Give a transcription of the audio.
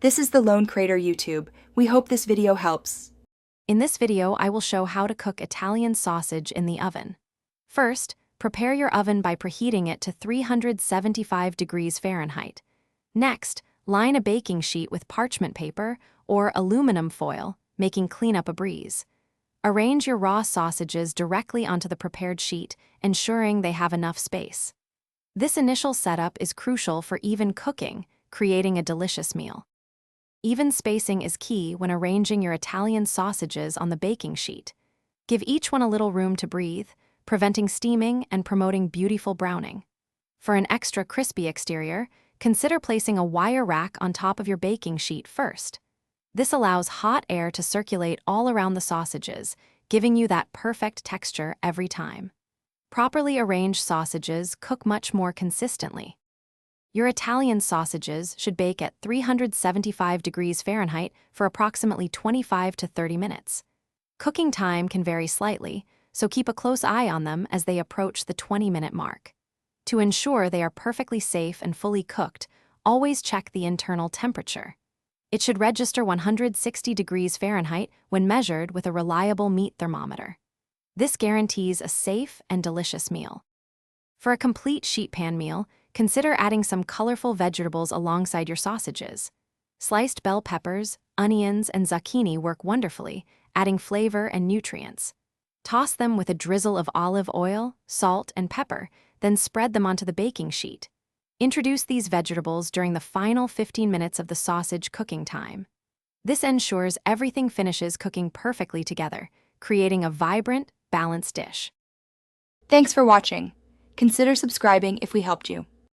This is the Lone Crater YouTube. We hope this video helps. In this video, I will show how to cook Italian sausage in the oven. First, prepare your oven by preheating it to 375 degrees Fahrenheit. Next, line a baking sheet with parchment paper or aluminum foil, making cleanup a breeze. Arrange your raw sausages directly onto the prepared sheet, ensuring they have enough space. This initial setup is crucial for even cooking, creating a delicious meal. Even spacing is key when arranging your Italian sausages on the baking sheet. Give each one a little room to breathe, preventing steaming and promoting beautiful browning. For an extra crispy exterior, consider placing a wire rack on top of your baking sheet first. This allows hot air to circulate all around the sausages, giving you that perfect texture every time. Properly arranged sausages cook much more consistently. Your Italian sausages should bake at 375 degrees Fahrenheit for approximately 25 to 30 minutes. Cooking time can vary slightly, so keep a close eye on them as they approach the 20-minute mark. To ensure they are perfectly safe and fully cooked, always check the internal temperature. It should register 160 degrees Fahrenheit when measured with a reliable meat thermometer. This guarantees a safe and delicious meal. For a complete sheet pan meal, consider adding some colorful vegetables alongside your sausages. Sliced bell peppers, onions, and zucchini work wonderfully, adding flavor and nutrients. Toss them with a drizzle of olive oil, salt, and pepper, then spread them onto the baking sheet. Introduce these vegetables during the final 15 minutes of the sausage cooking time. This ensures everything finishes cooking perfectly together, creating a vibrant, balanced dish. Thanks for watching. Consider subscribing if we helped you.